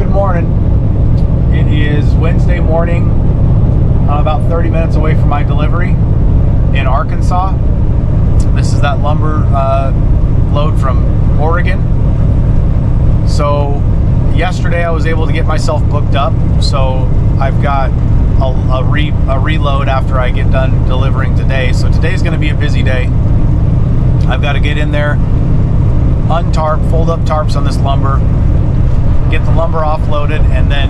Good morning. It is Wednesday morning. I'm about 30 minutes away from my delivery in Arkansas. This is that lumber load from Oregon. So yesterday I was able to get myself booked up. So I've got a reload after I get done delivering today. So today's going to be a busy day. I've got to get in there, untarp, fold up tarps on this lumber, get the lumber offloaded, and then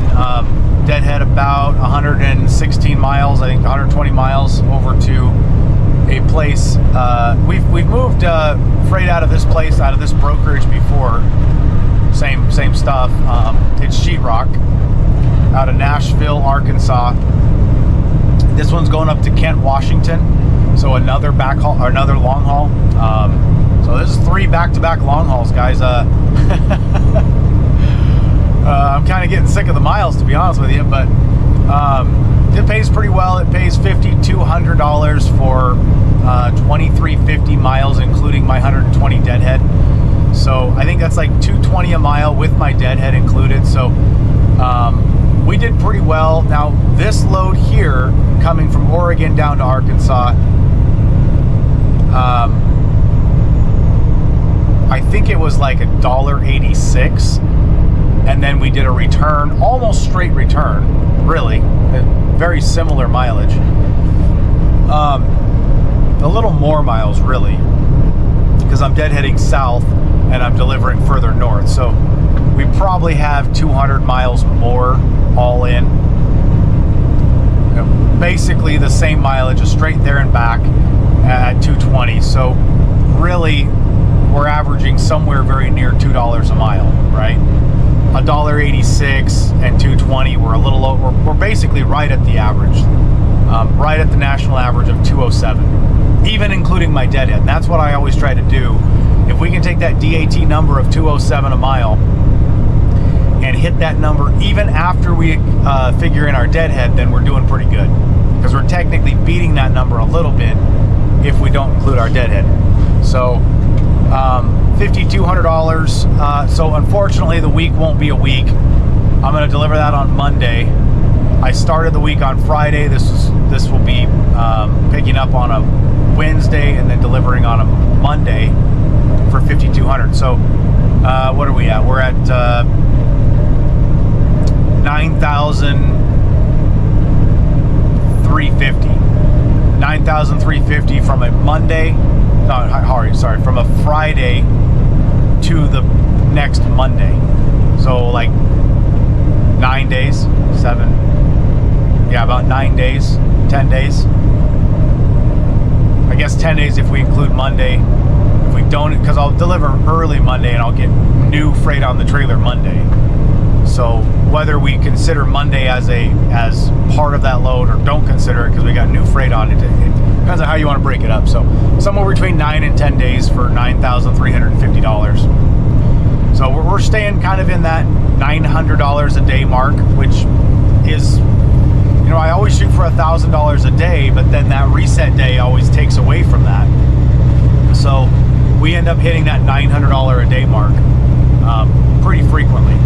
deadhead about 116 miles, I think 120 miles over to a place. We've moved freight out of this place, out of this brokerage before. Same stuff. It's sheetrock out of Nashville, Arkansas. This one's going up to Kent, Washington. So another backhaul or another long haul. So this is 3 back-to-back long hauls, guys. I'm kind of getting sick of the miles, to be honest with you, but it pays pretty well. It pays $5,200 for 2,350 miles, including my 120 deadhead. So I think that's like $220 a mile with my deadhead included. So we did pretty well. Now this load here, coming from Oregon down to Arkansas, I think it was like $1.86. And then we did a return, almost straight return, really, very similar mileage. A little more miles, really, because I'm deadheading south and I'm delivering further north. So we probably have 200 miles more all in. You know, basically the same mileage, just straight there and back at 220. So really, we're averaging somewhere very near $2 a mile, right? $1.86 and 220. We're a little low. We're basically right at the average, right at the national average of 207, even including my deadhead. And that's what I always try to do. If we can take that DAT number of 207 a mile and hit that number even after we figure in our deadhead, then we're doing pretty good, because we're technically beating that number a little bit if we don't include our deadhead. So $5,200. So unfortunately the week won't be a week. I'm going to deliver that on Monday. I started the week on Friday. This will be picking up on a Wednesday and then delivering on a Monday for $5,200. So what are we at? We're at 9,350 from a Monday. Sorry, from a Friday to the next Monday. So like 9 days, about 9 days, 10 days. I guess 10 days if we include Monday. If we don't, because I'll deliver early Monday and I'll get new freight on the trailer Monday. So whether we consider Monday as part of that load or don't consider it because we got new freight on it, depends on how you want to break it up. So somewhere between 9 and 10 days for $9,350. So we're staying kind of in that $900 a day mark, which is, you know, I always shoot for $1,000 a day, but then that reset day always takes away from that. So we end up hitting that $900 a day mark pretty frequently.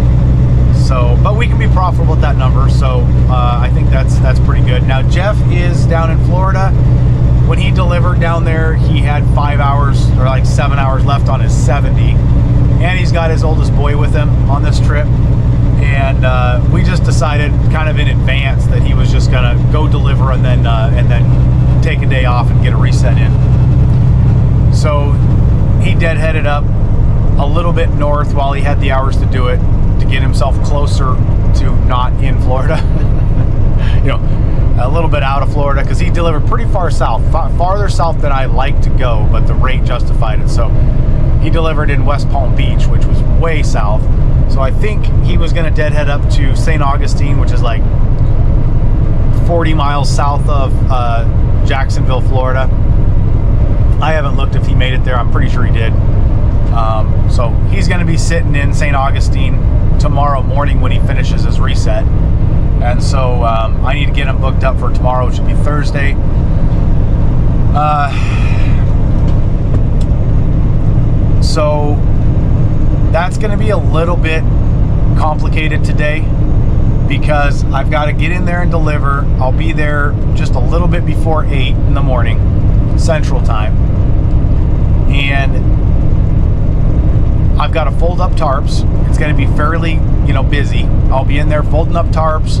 So, but we can be profitable at that number. So I think that's pretty good. Now Jeff is down in Florida. When he delivered down there, he had 5 hours or like 7 hours left on his 70, and he's got his oldest boy with him on this trip. And we just decided, kind of in advance, that he was just gonna go deliver and then take a day off and get a reset in. So he deadheaded up a little bit north while he had the hours to do it, to get himself closer to not in Florida. You know, a little bit out of Florida, because he delivered pretty far south, farther south than I like to go, but the rate justified it. So he delivered in West Palm Beach, which was way south. So I think he was going to deadhead up to St. Augustine, which is like 40 miles south of Jacksonville, Florida. I haven't looked if he made it there. I'm pretty sure he did. So he's going to be sitting in St. Augustine tomorrow morning when he finishes his reset. And so I need to get him booked up for tomorrow, which will be Thursday. So that's going to be a little bit complicated today because I've got to get in there and deliver. I'll be there just a little bit before 8 in the morning, Central Time. And I've got to fold up tarps. It's going to be fairly, busy. I'll be in there folding up tarps,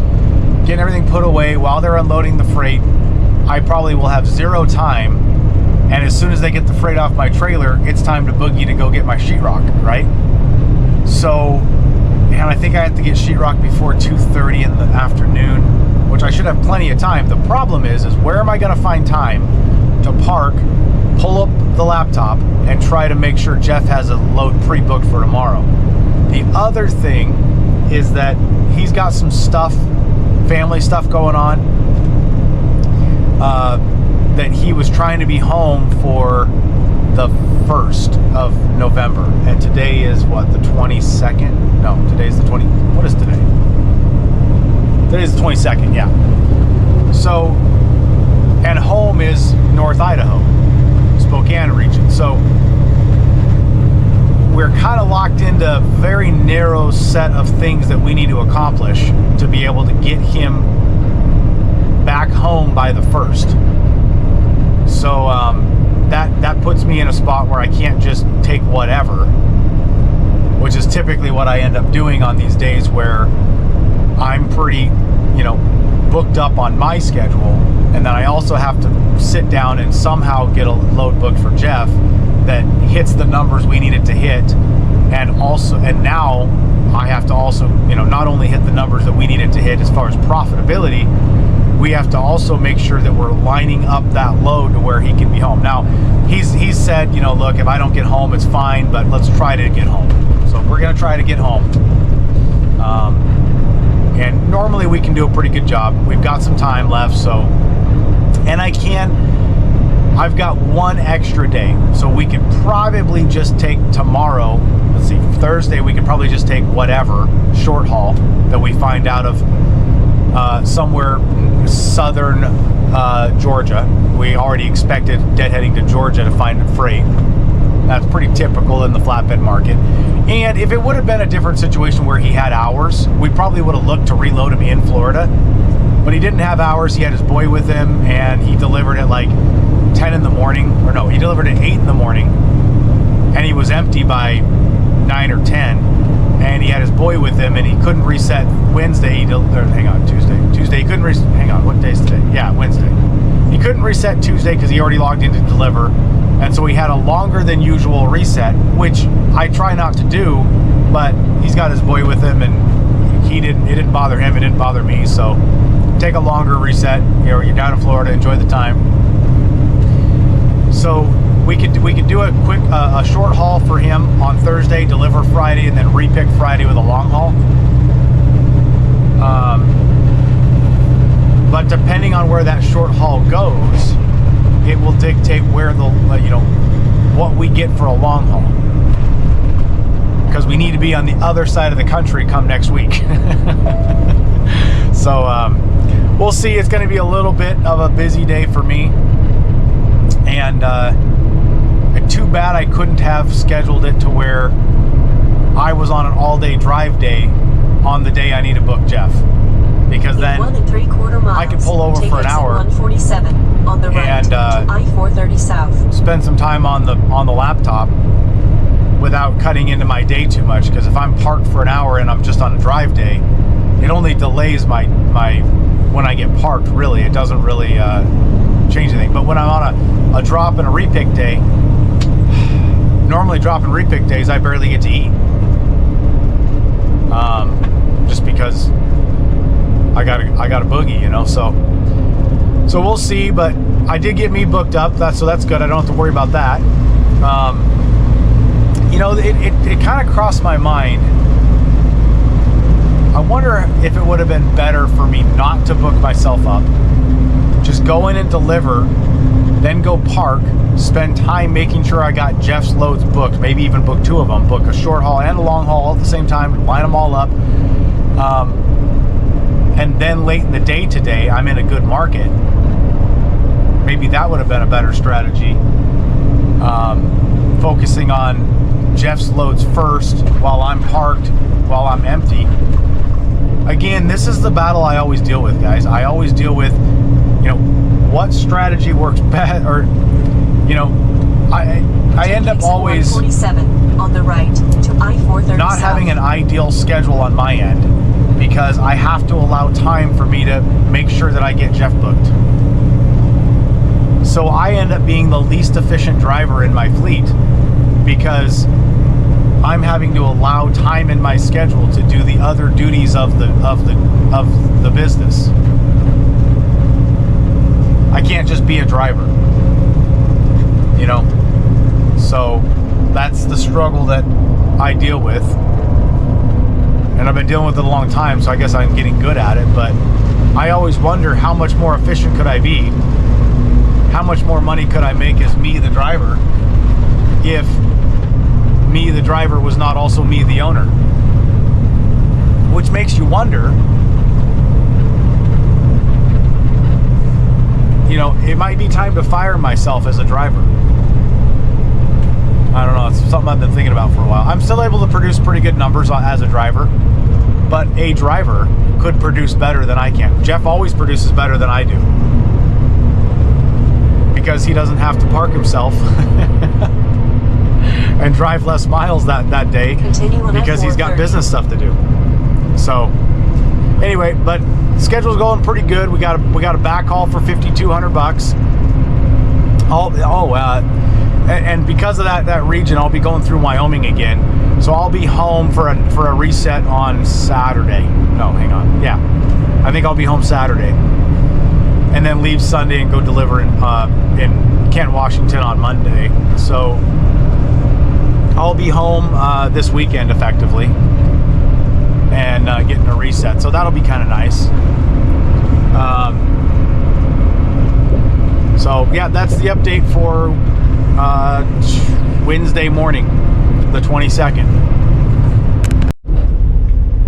getting everything put away while they're unloading the freight. I probably will have zero time. And as soon as they get the freight off my trailer, it's time to boogie to go get my sheetrock, right? So, and I think I have to get sheetrock before 2:30 in the afternoon, which I should have plenty of time. The problem is where am I going to find time to park, pull up the laptop, and try to make sure Jeff has a load pre-booked for tomorrow? The other thing is that he's got some stuff, family stuff going on, that he was trying to be home for the 1st of November. And today is what, the 22nd? No, today's the 20... What is today? Today's the 22nd, yeah. So, and home is North Idaho, Spokane region. So, we're kind of locked into a very narrow set of things that we need to accomplish to be able to get him back home by the 1st. So that puts me in a spot where I can't just take whatever, which is typically what I end up doing on these days where I'm pretty, booked up on my schedule, and then I also have to sit down and somehow get a load booked for Jeff that hits the numbers we need it to hit, and now I have to also, not only hit the numbers that we need it to hit as far as profitability, we have to also make sure that we're lining up that load to where he can be home. Now, he's said, look, if I don't get home, it's fine, but let's try to get home. So we're going to try to get home. And normally we can do a pretty good job. We've got some time left, so, and I've got one extra day, so we could probably just take tomorrow, let's see, Thursday, we could probably just take whatever short haul that we find out of somewhere southern Georgia. We already expected deadheading to Georgia to find a freight. That's pretty typical in the flatbed market. And if it would have been a different situation where he had hours, we probably would have looked to reload him in Florida. But he didn't have hours. He had his boy with him, and he delivered at like 10 in the morning. Or no, he delivered at 8 in the morning, and he was empty by 9 or 10. And he had his boy with him, and he couldn't reset Wednesday. Tuesday. He couldn't hang on. What day is today? Yeah, Wednesday. He couldn't reset Tuesday because he already logged in to deliver, and so he had a longer than usual reset, which I try not to do. But he's got his boy with him, and it didn't bother him. It didn't bother me. So take a longer reset. You're down in Florida. Enjoy the time. So we could do a quick a short haul for him on Thursday, deliver Friday, and then repick Friday with a long haul. But depending on where that short haul goes, it will dictate where what we get for a long haul. Because we need to be on the other side of the country come next week. So we'll see. It's going to be a little bit of a busy day for me, and too bad I couldn't have scheduled it to where I was on an all-day drive day on the day I need to book Jeff, because then I could pull over for an hour 147 on the right and I-430 south. Spend some time on the laptop without cutting into my day too much. Because if I'm parked for an hour and I'm just on a drive day, it only delays my when I get parked. Really, it doesn't really change anything. But when I'm on a drop and a repick day, normally drop and repick days, I barely get to eat. Just because I got a boogie, so we'll see. But I did get me booked up, so that's good. I don't have to worry about that. It kind of crossed my mind. I wonder if it would have been better for me not to book myself up, just go in and deliver, then go park, spend time making sure I got Jeff's loads booked, maybe even book 2 of them, book a short haul and a long haul all at the same time, line them all up. And then late in the day today, I'm in a good market. Maybe that would have been a better strategy. Focusing on Jeff's loads first while I'm parked, while I'm empty. again, this is the battle I always deal with, guys. I always deal with, you know, what strategy works best, or, you know, I end up always 47 on the right to I-430 not having an ideal schedule on my end, because I have to allow time for me to make sure that I get Jeff booked. So I end up being the least efficient driver in my fleet, because I'm having to allow time in my schedule to do the other duties of the business. I can't just be a driver, you know. So that's the struggle that I deal with, and I've been dealing with it a long time, so I guess I'm getting good at it. But I always wonder, how much more efficient could I be? How much more money could I make as me, the driver, if me, the driver, was not also me, the owner? Which makes you wonder, you know, it might be time to fire myself as a driver. I don't know, it's something I've been thinking about for a while. I'm still able to produce pretty good numbers as a driver, but a driver could produce better than I can. Jeff always produces better than I do, because he doesn't have to park himself and drive less miles that day, because he's got business stuff to do. So anyway, but schedule's going pretty good. We got a backhaul for $5,200. And because of that region, I'll be going through Wyoming again. So I'll be home for a reset on Saturday. No, hang on. Yeah, I think I'll be home Saturday, and then leave Sunday and go deliver in Kent, Washington on Monday. So I'll be home this weekend effectively, and getting a reset. So that'll be kind of nice. So yeah, that's the update for Wednesday morning, the 22nd.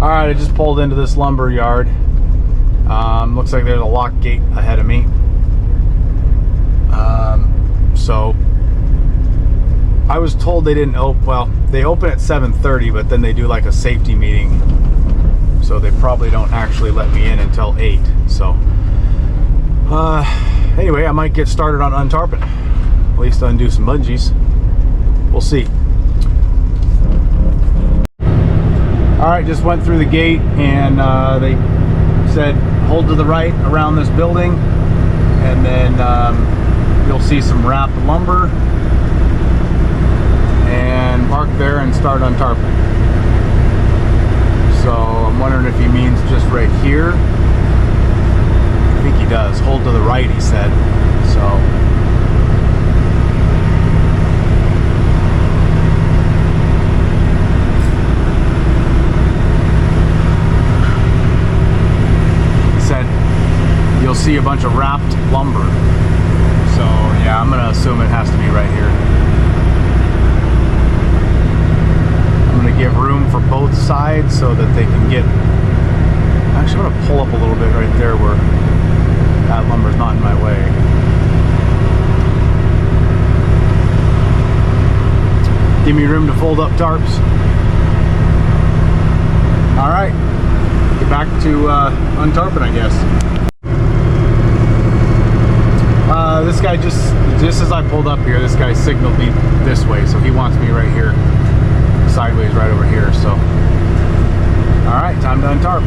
All right, I just pulled into this lumber yard. Looks like there's a lock gate ahead of me. So I was told they didn't open. Well, they open at 7:30, but then they do like a safety meeting, so they probably don't actually let me in until 8. So anyway, I might get started on untarping. At least undo some bungees. We'll see. All right, just went through the gate, and they said hold to the right around this building, and then you'll see some wrapped lumber, and park there and start untarping. So I'm wondering if he means just right here. I think he does. Hold to the right, he said. So you'll see a bunch of wrapped lumber. So yeah, I'm gonna assume it has to be right here. I'm gonna give room for both sides so that they can get, actually I'm gonna pull up a little bit right there where that lumber's not in my way. Give me room to fold up tarps. All right, get back to untarping, I guess. This guy just as I pulled up here, this guy signaled me this way, so he wants me right here, sideways right over here. So all right, time to untarp.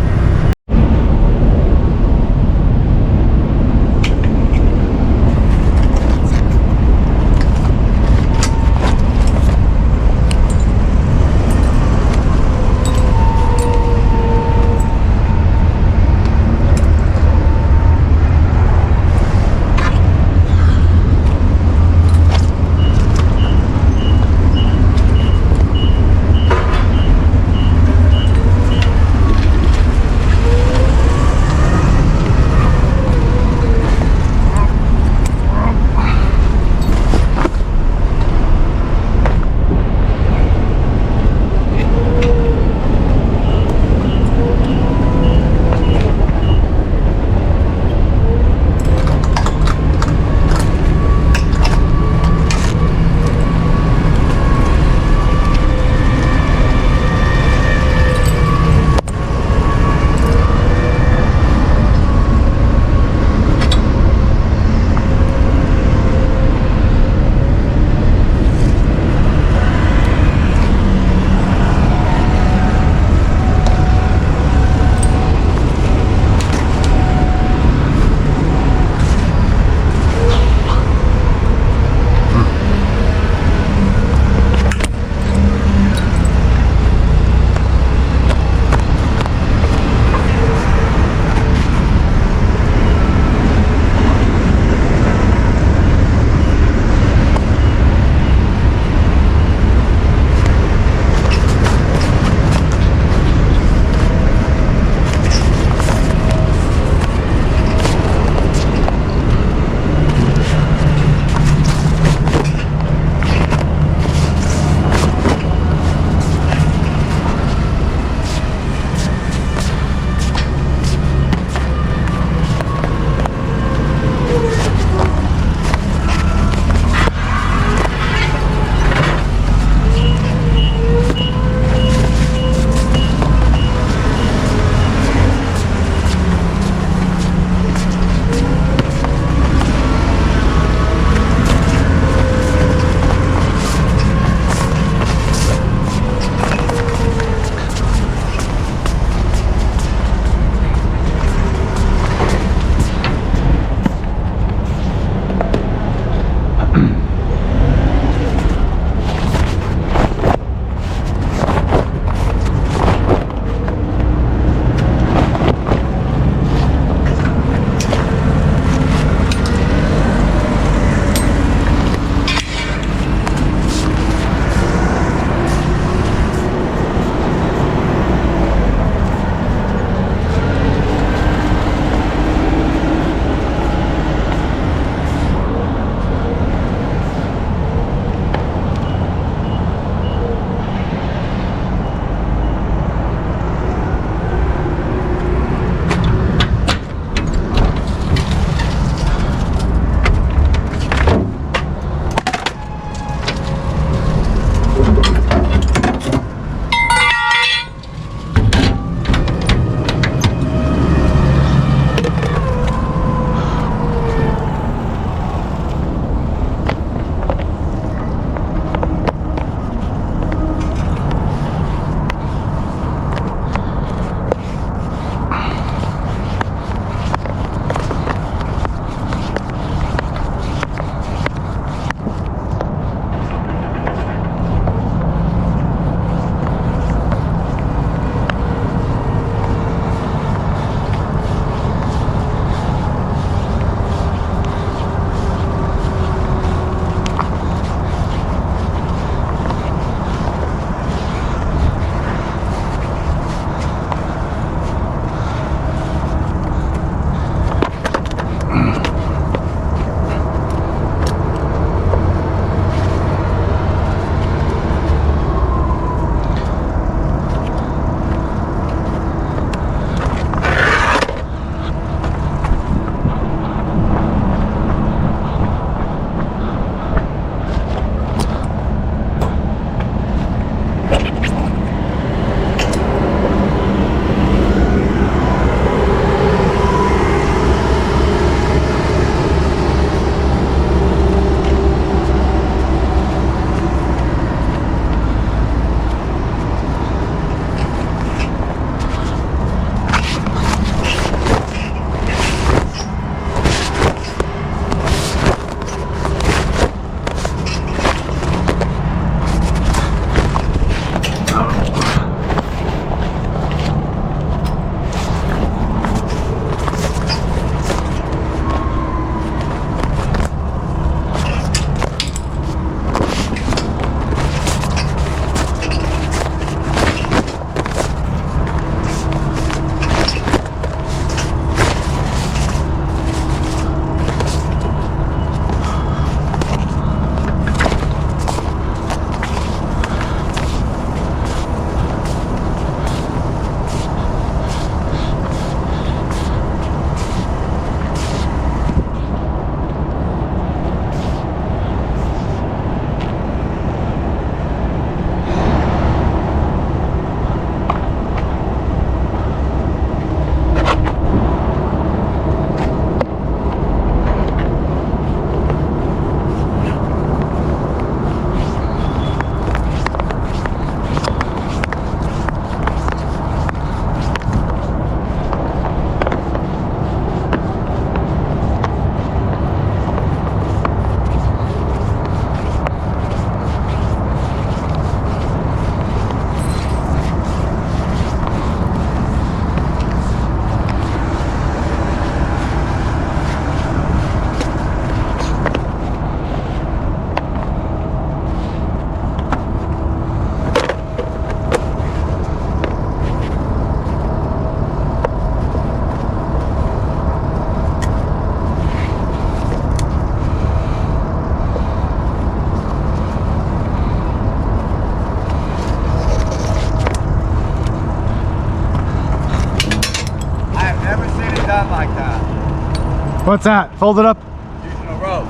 done like that. What's that? Fold it up? Using a rope.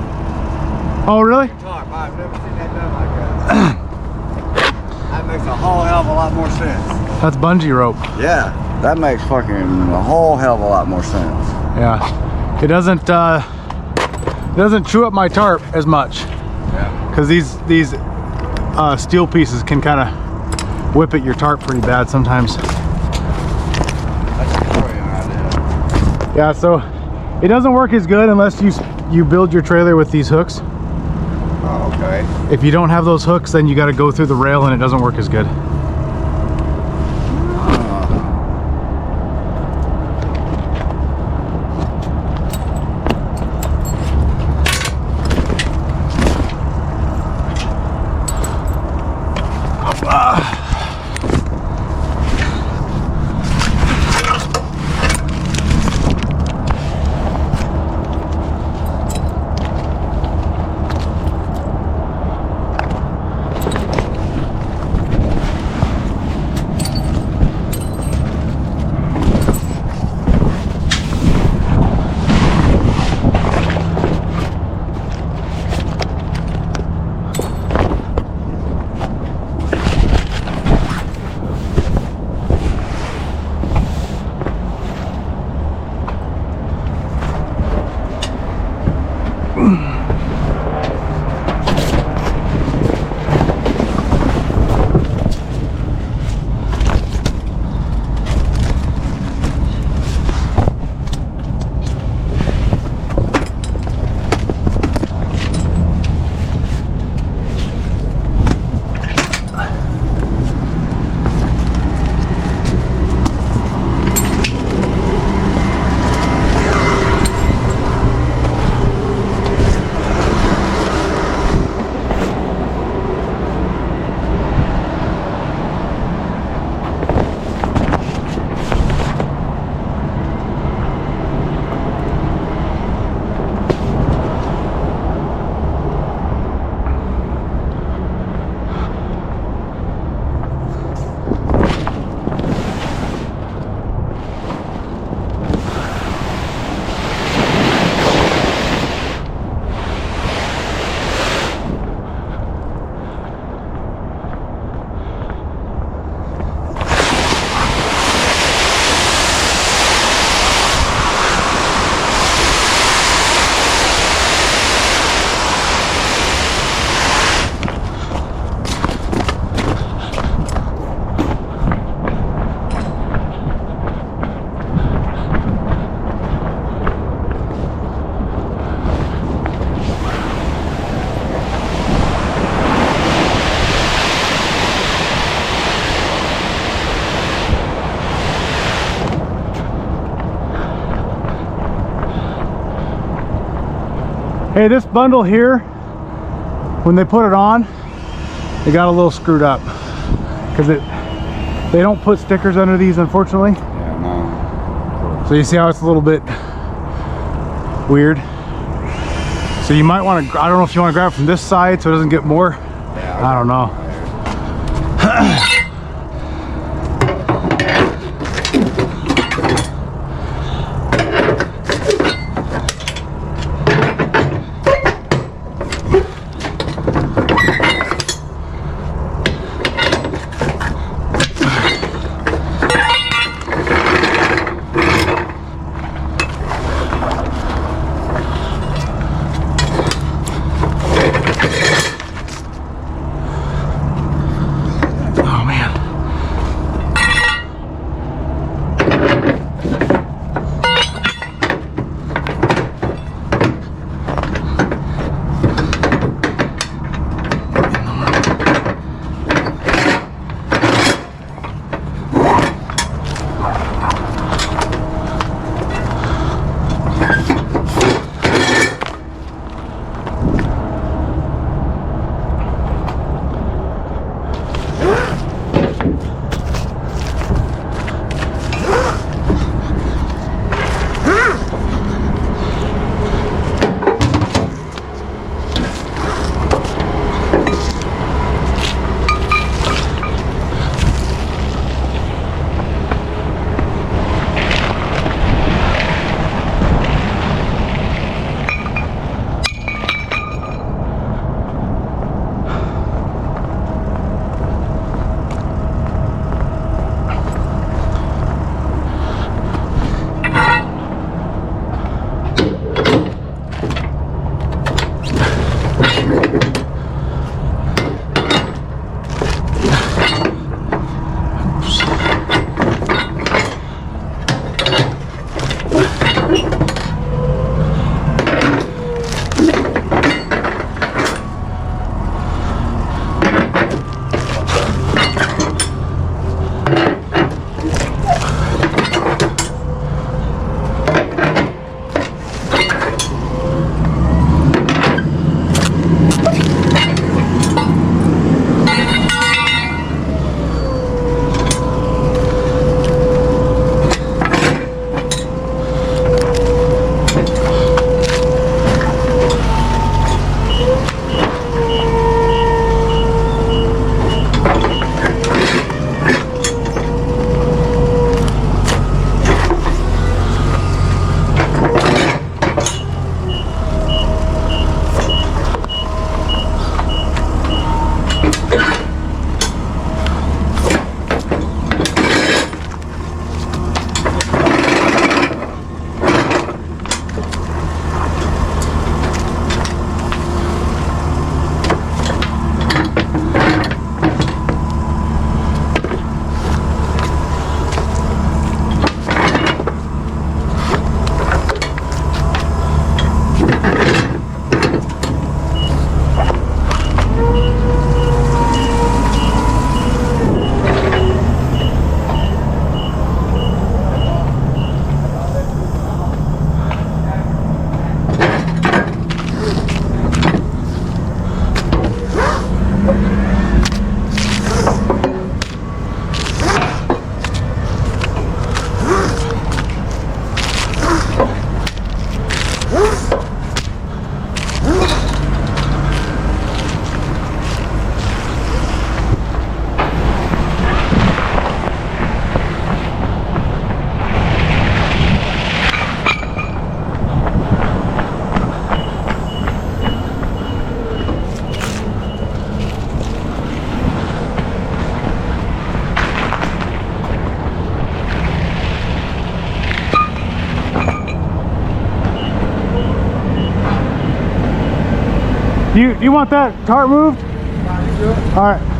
Oh, really? Tarp. I've never seen that done like that. That makes a whole hell of a lot more sense. That's bungee rope. Yeah, that makes fucking a whole hell of a lot more sense. Yeah. It doesn't chew up my tarp as much. Yeah. Because these steel pieces can kind of whip at your tarp pretty bad sometimes. That's a brilliant idea. Yeah, so it doesn't work as good unless you build your trailer with these hooks. Oh, okay. If you don't have those hooks, then you got to go through the rail and it doesn't work as good. Hey, this bundle here, when they put it on, it got a little screwed up because they don't put stickers under these, unfortunately. Yeah, no. So you see how it's a little bit weird. So you might want to, I don't know if you want to grab it from this side so it doesn't get more. Yeah, I don't know. Oh man. Do you want that tarp moved? All right.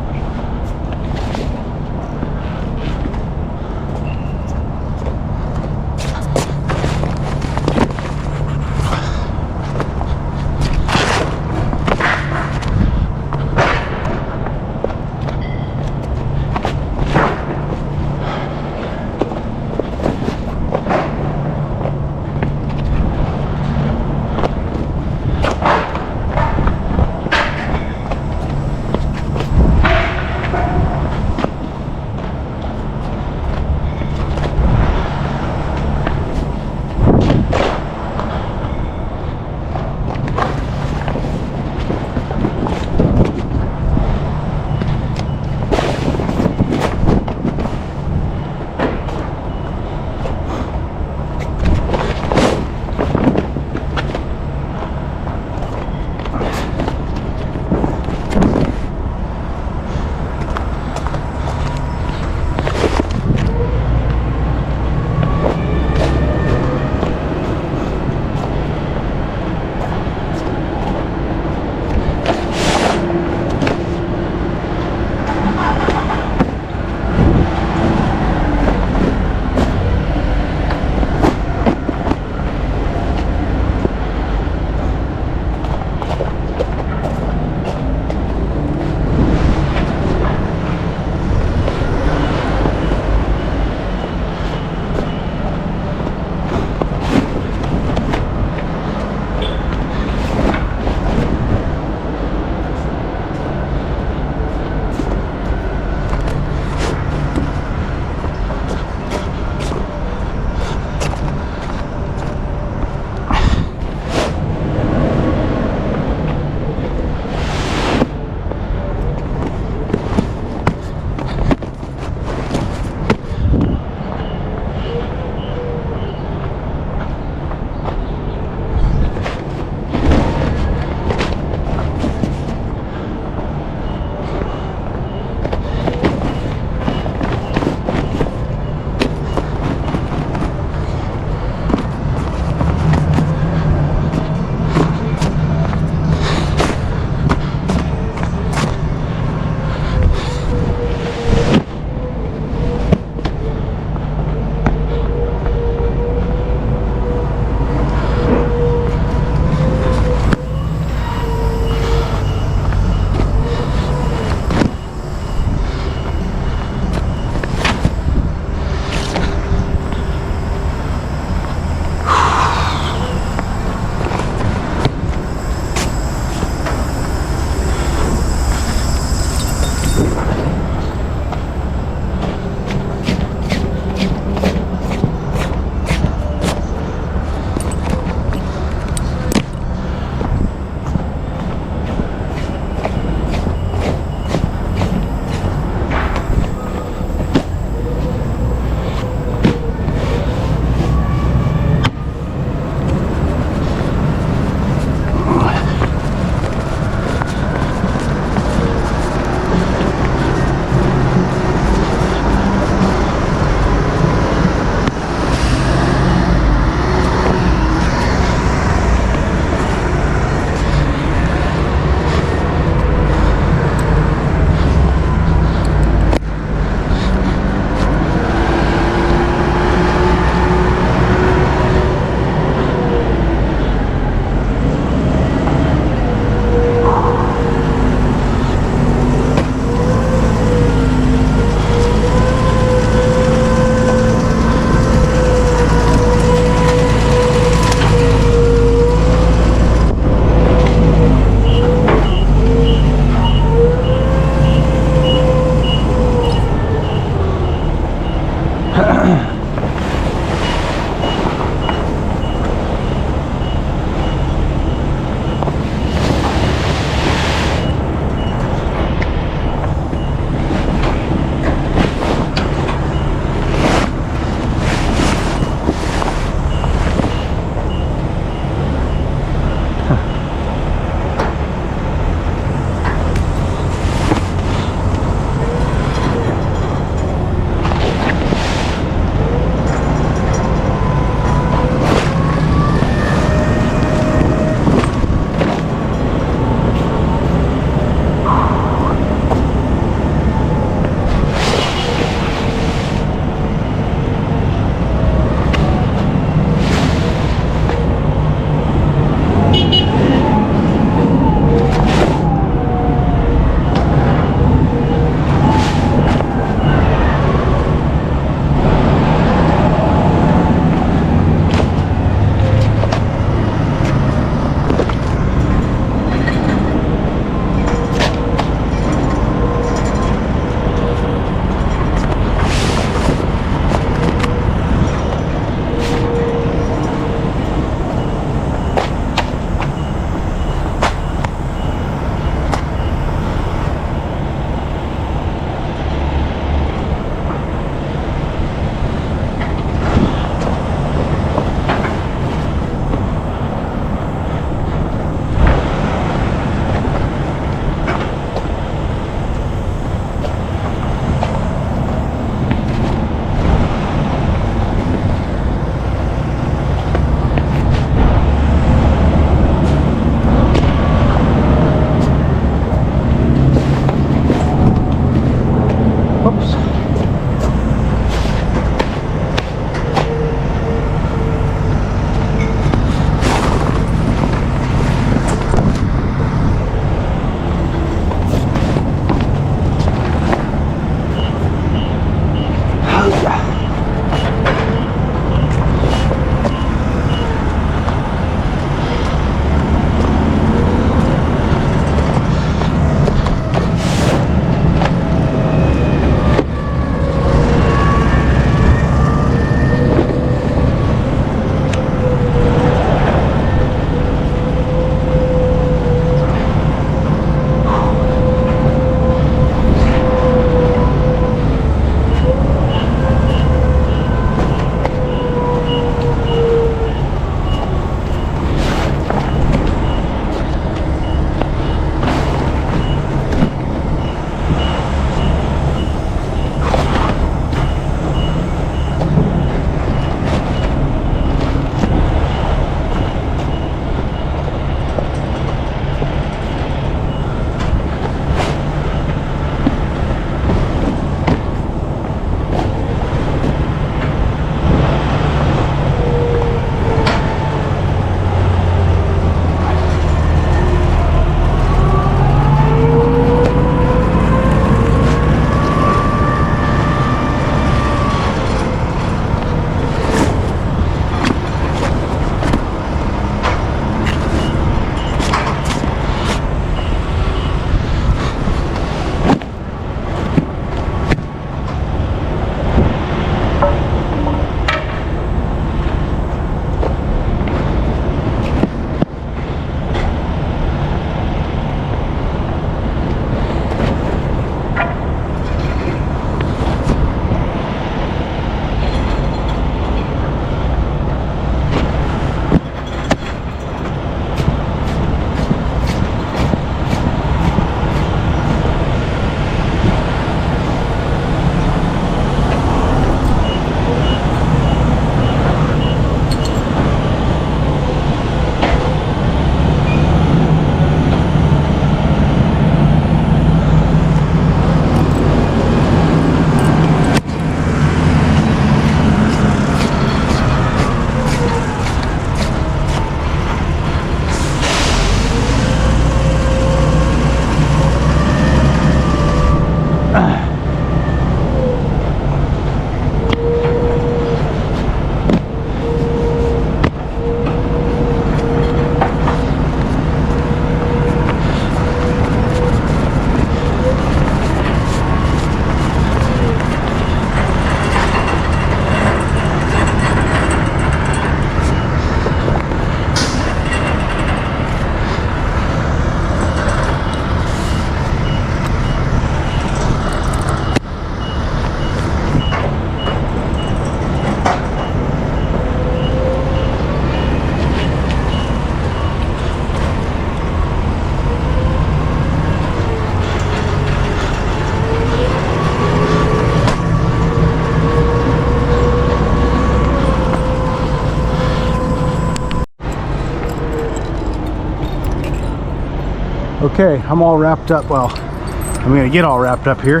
Okay, I'm all wrapped up. Well, I'm gonna get all wrapped up here.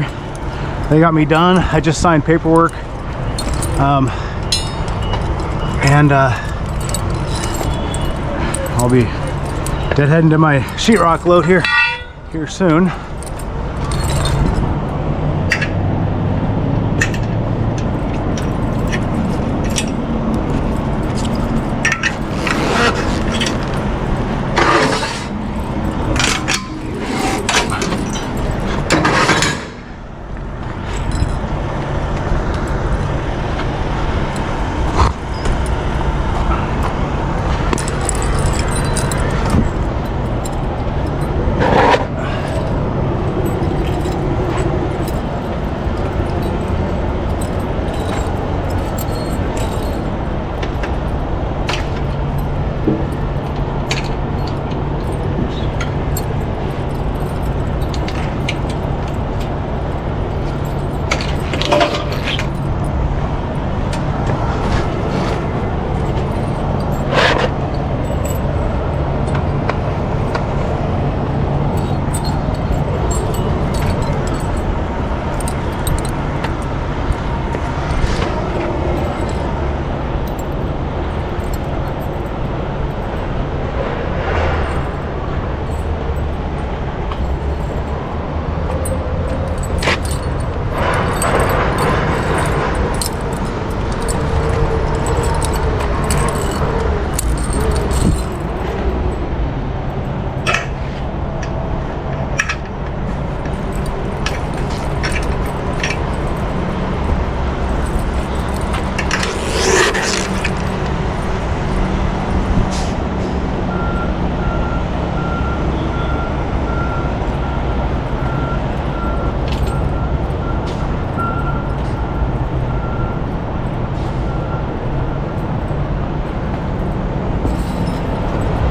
They got me done. I just signed paperwork. I'll be deadheading to my sheetrock load here soon.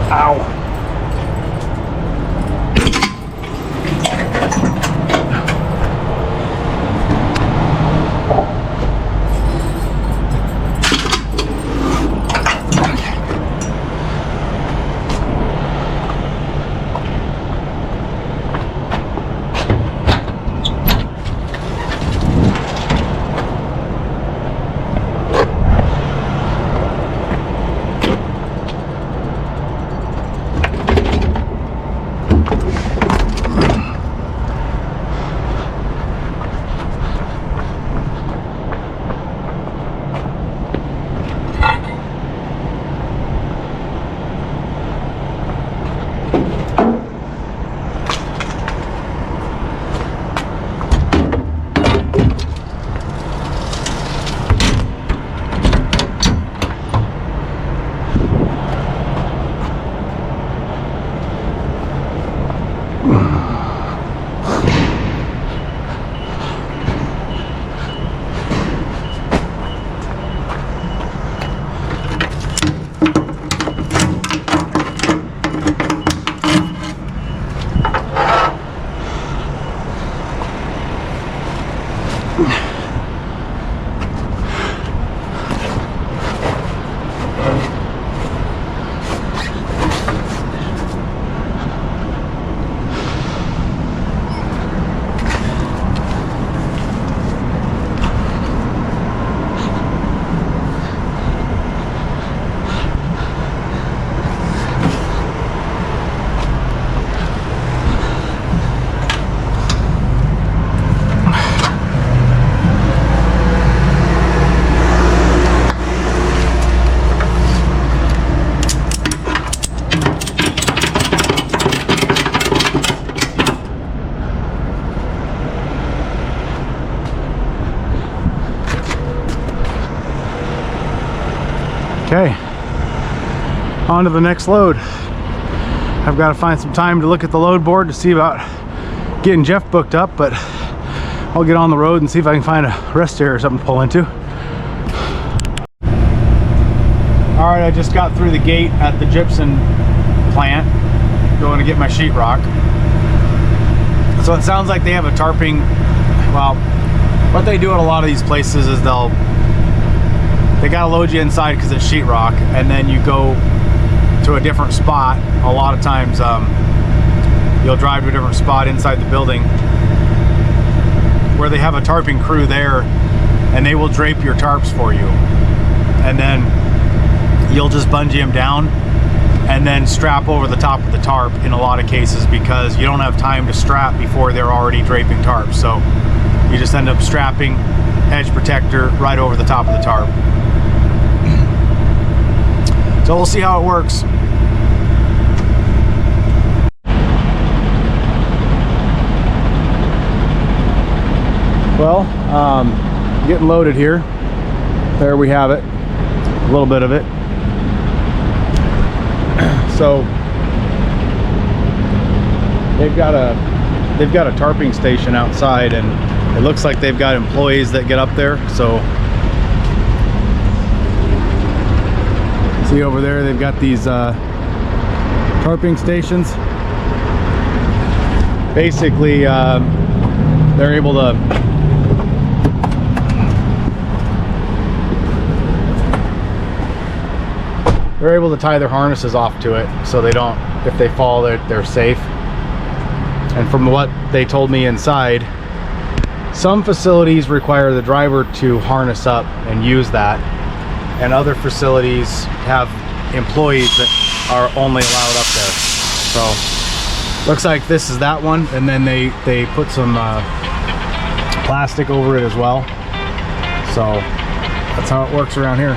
Ow. Okay, on to the next load. I've got to find some time to look at the load board to see about getting Jeff booked up, but I'll get on the road and see if I can find a rest area or something to pull into. All right, I just got through the gate at the gypsum plant, going to get my sheetrock. So it sounds like they have a tarping. Well, what they do at a lot of these places is they gotta load you inside because it's sheetrock, and then you go to a different spot. A lot of times you'll drive to a different spot inside the building where they have a tarping crew there, and they will drape your tarps for you. And then you'll just bungee them down and then strap over the top of the tarp in a lot of cases, because you don't have time to strap before they're already draping tarps. So you just end up strapping edge protector right over the top of the tarp. So we'll see how it works. Well, getting loaded here. There we have it, a little bit of it. So they've got a tarping station outside, and it looks like they've got employees that get up there. So see over there, they've got these tarping stations. Basically, they're able to tie their harnesses off to it, so they don't, if they fall, they're safe. And from what they told me inside, some facilities require the driver to harness up and use that, and other facilities have employees that are only allowed up there. So looks like this is that one, and then they put some plastic over it as well. So that's how it works around here.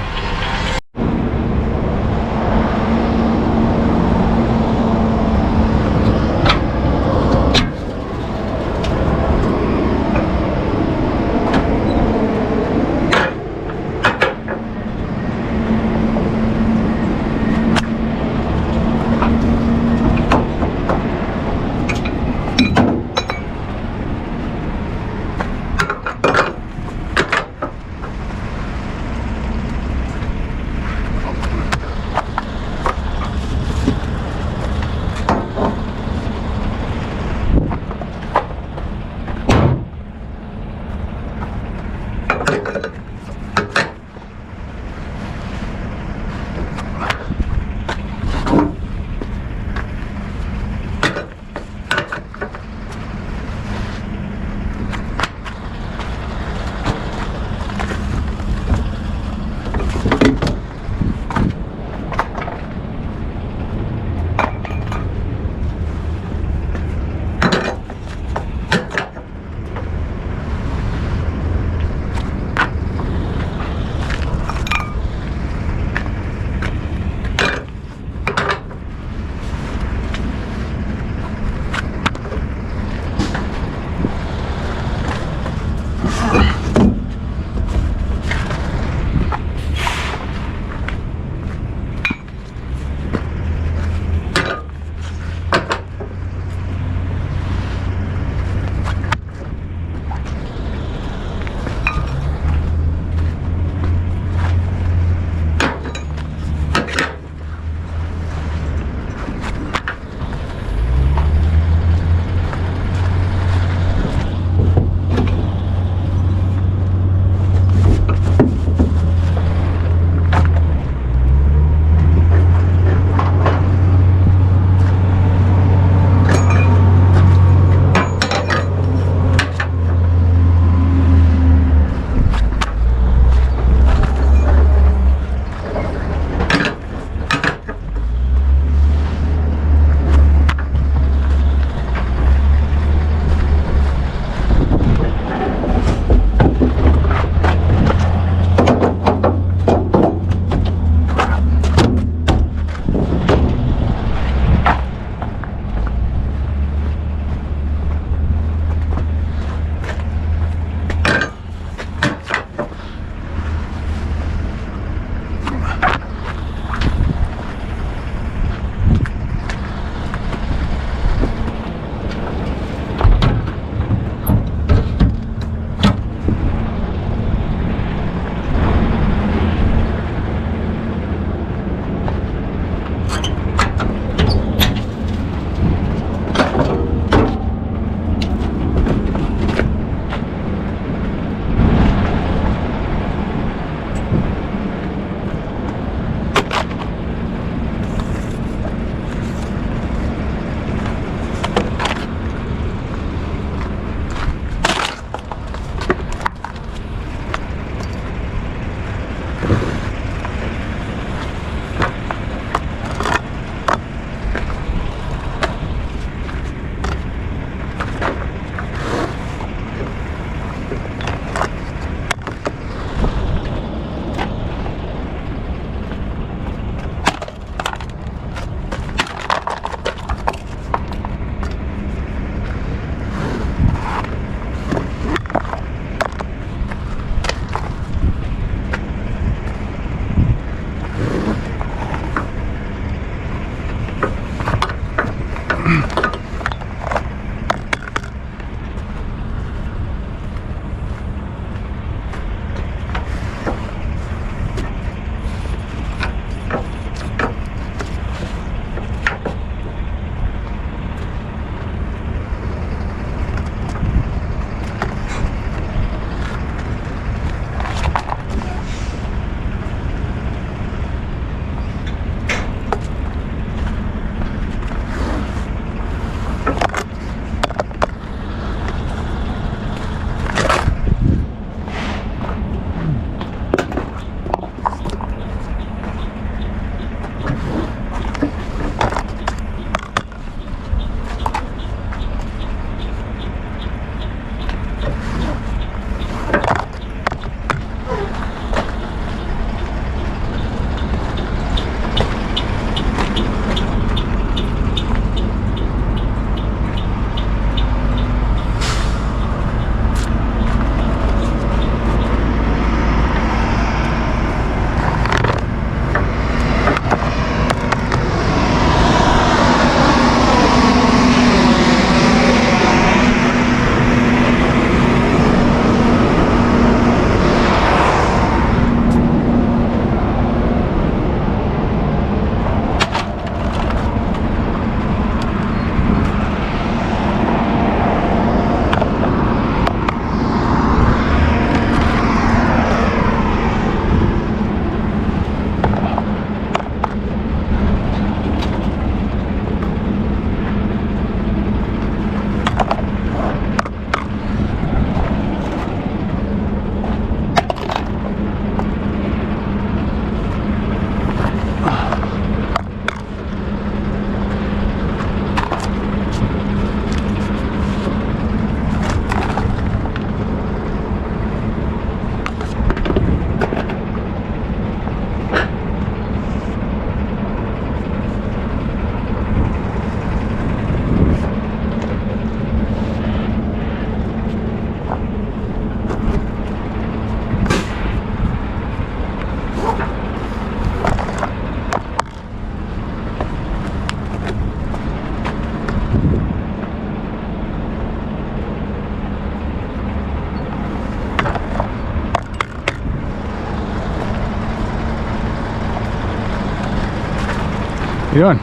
You doing?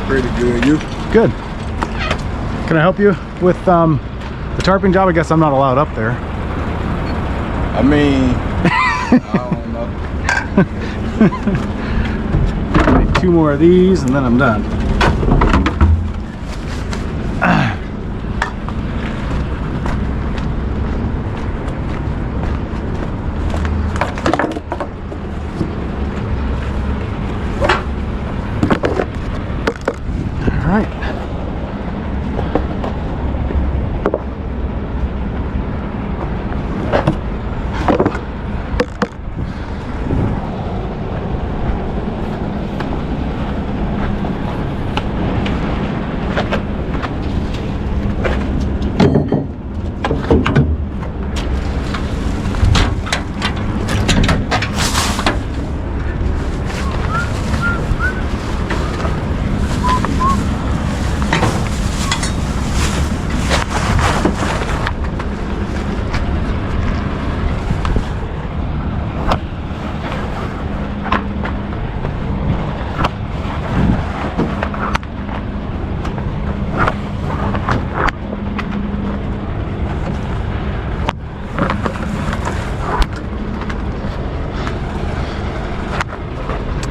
Pretty good. You? Good. Can I help you with the tarping job? I guess I'm not allowed up there. I mean, I don't know. Make 2 more of these and then I'm done. All right.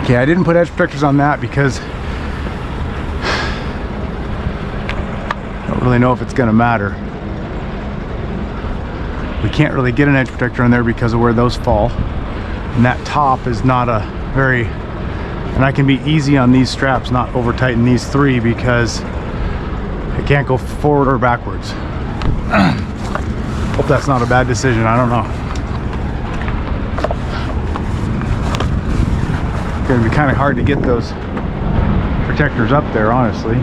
Okay, I didn't put edge protectors on that because I don't really know if it's going to matter. We can't really get an edge protector on there because of where those fall. And that top is not a very, and I can be easy on these straps, not over tighten these 3 because I can't go forward or backwards. Hope that's not a bad decision, I don't know. It's gonna be kind of hard to get those protectors up there, honestly.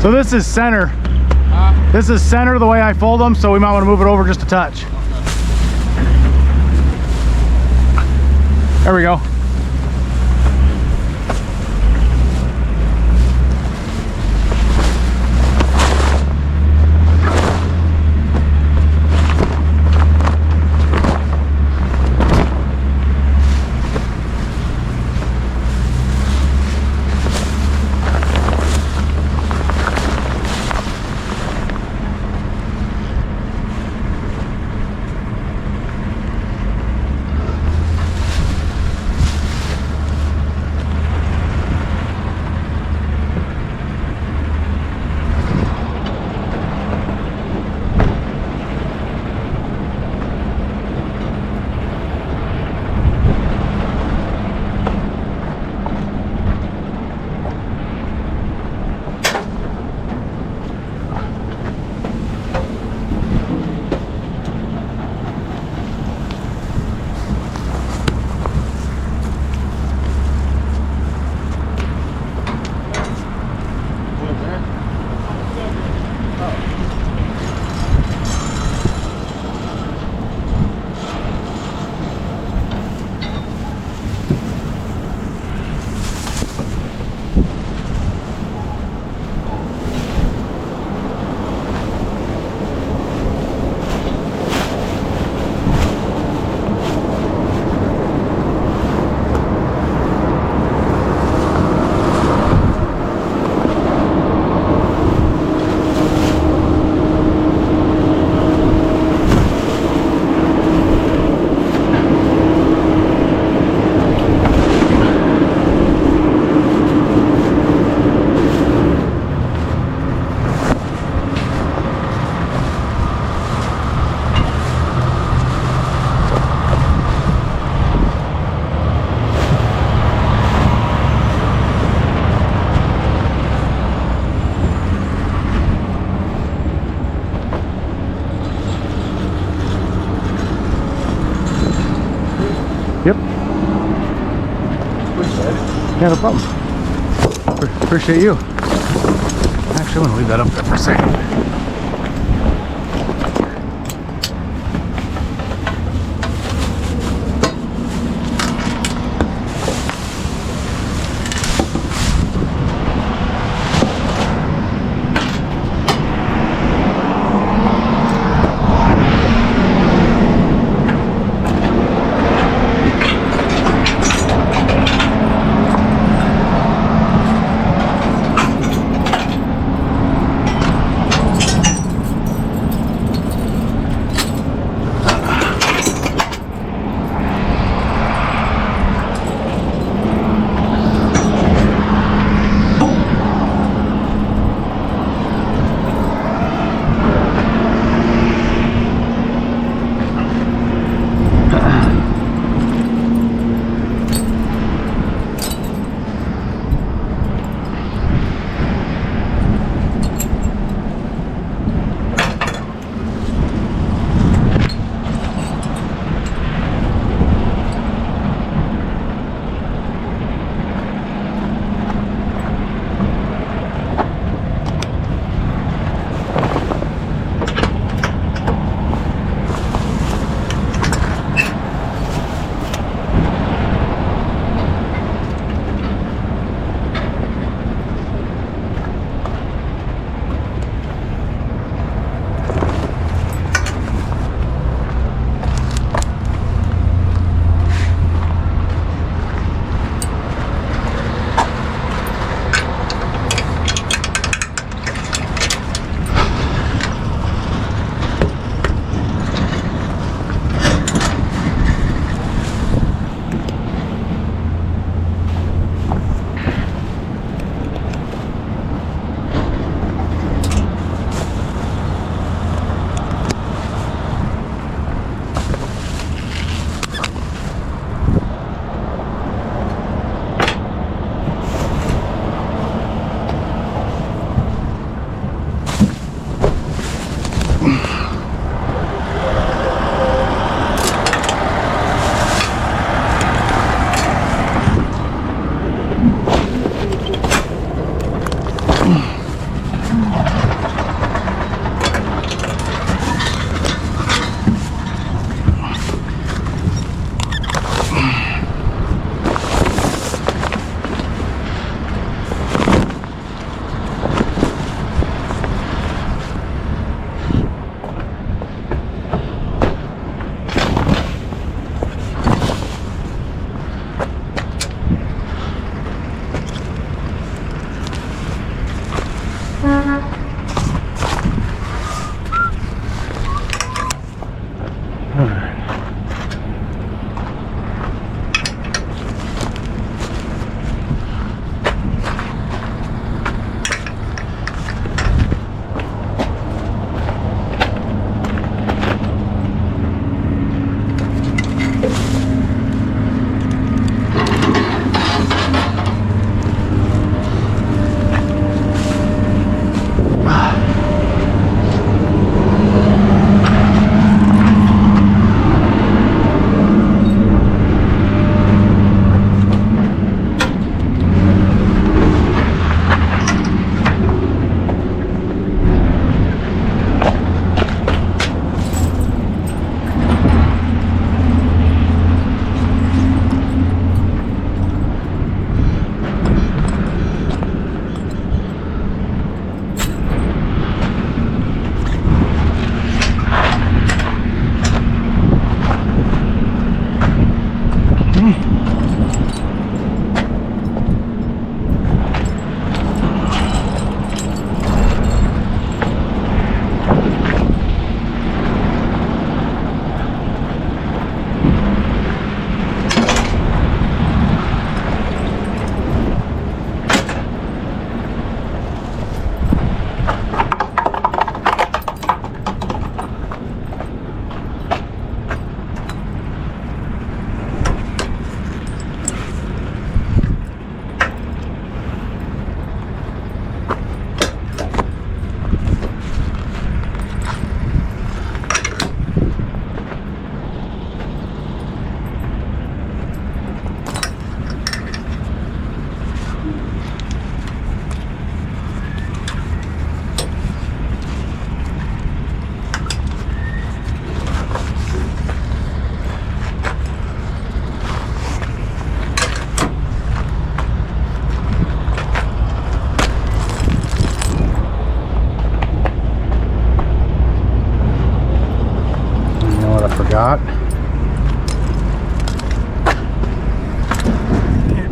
So this is center. This is center the way I fold them, so we might want to move it over just a touch. There we go. Yep. Yeah, no problem. Appreciate you. Actually, I'm gonna leave that up there for a second.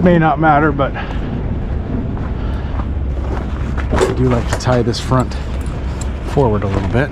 may not matter, but I do like to tie this front forward a little bit.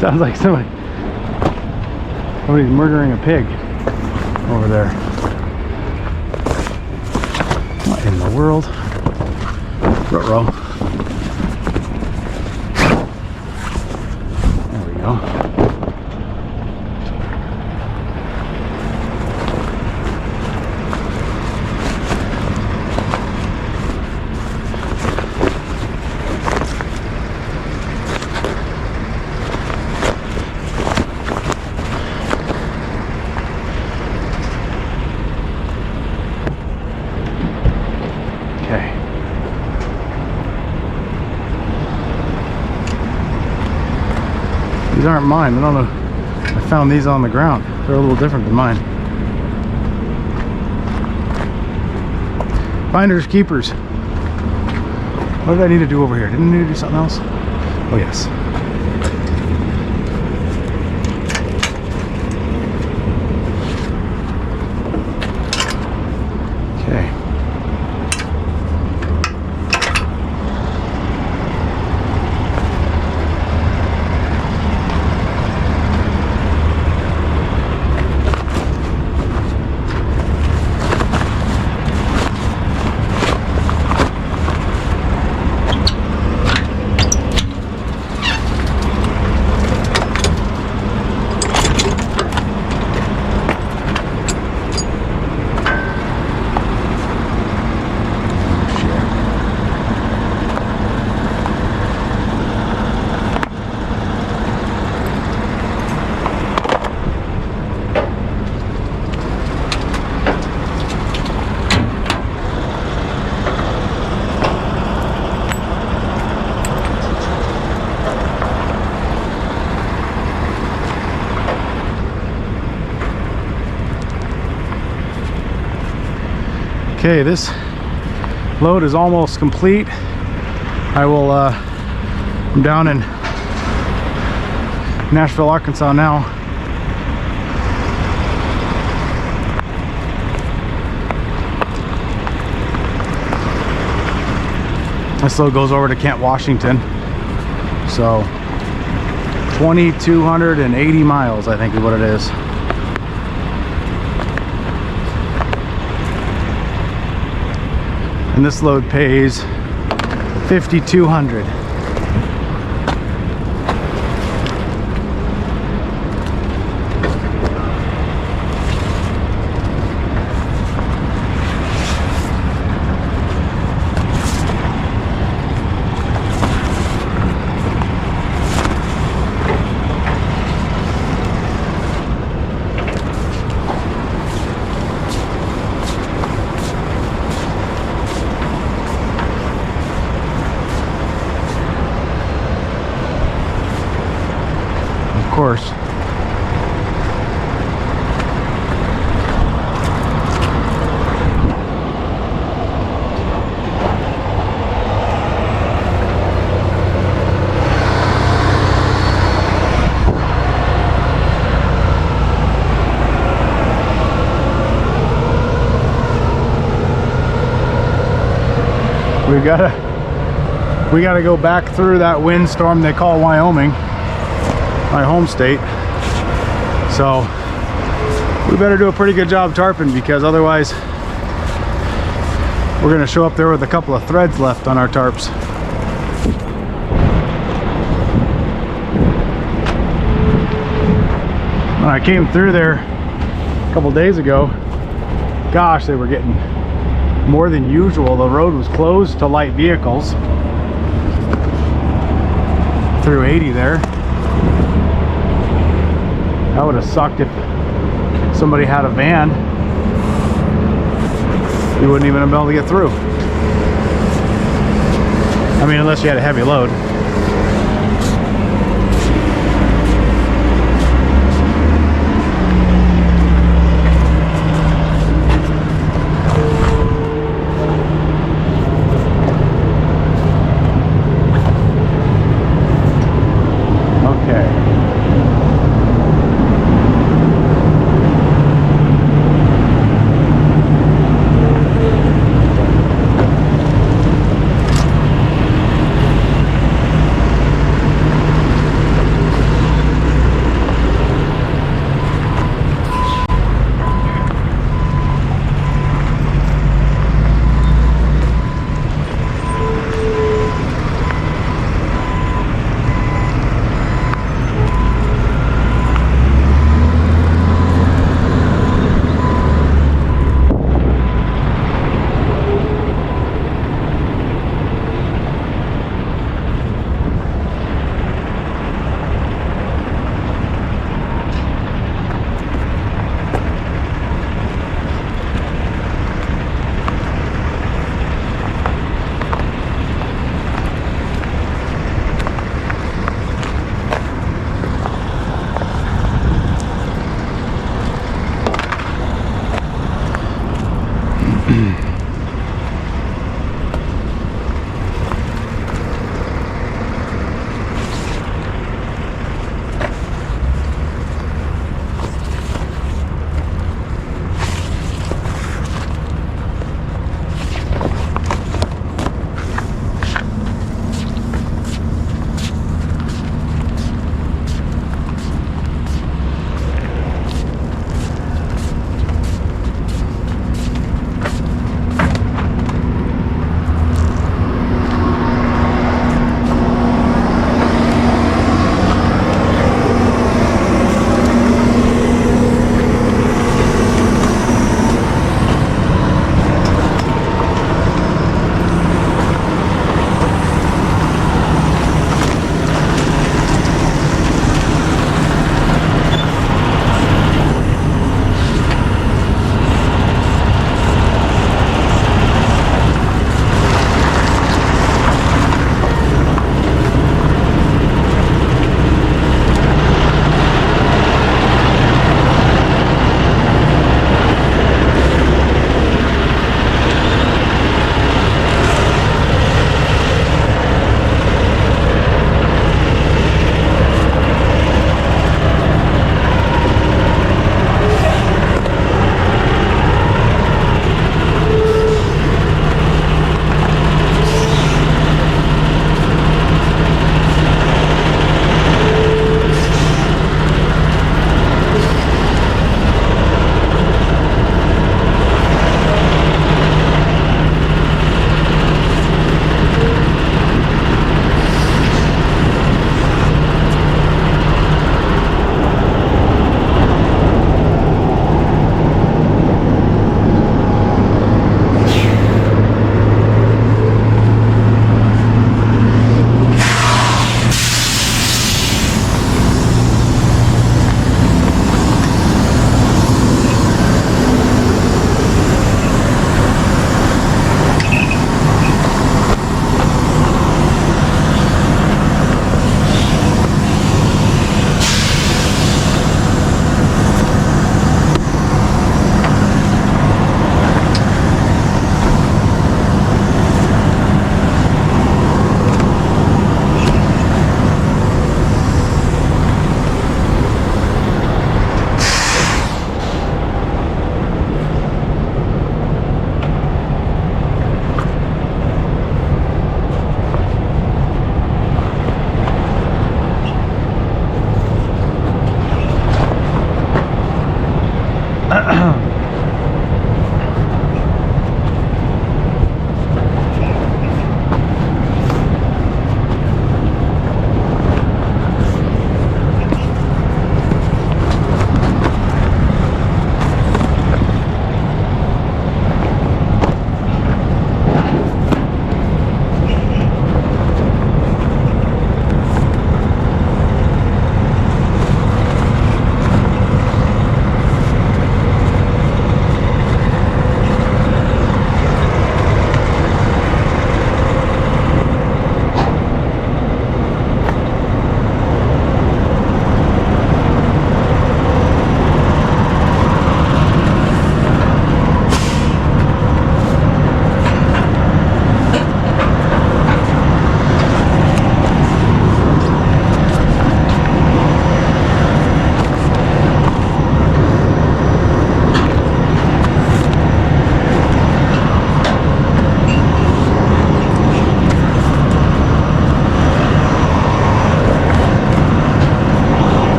Sounds like somebody's murdering a pig over there. What in the world? Ruh-roh. There we go. These aren't mine. I don't know. I found these on the ground. They're a little different than mine. Finders keepers. What did I need to do over here? Didn't I need to do something else? Oh yes. Okay. Okay, this load is almost complete. I will, I'm down in Nashville, Arkansas now. This load goes over to Kent, Washington. So 2,280 miles, I think is what it is. And this load pays $5,200. Of course. We gotta go back through that windstorm they call Wyoming, my home state. So we better do a pretty good job tarping, because otherwise we're gonna show up there with a couple of threads left on our tarps. When I came through there a couple days ago, gosh, they were getting more than usual. The road was closed to light vehicles through 80 there. That would have sucked if somebody had a van. You wouldn't even have been able to get through. I mean, unless you had a heavy load.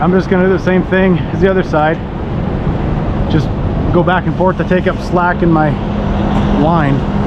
I'm just gonna do the same thing as the other side. Just go back and forth to take up slack in my line.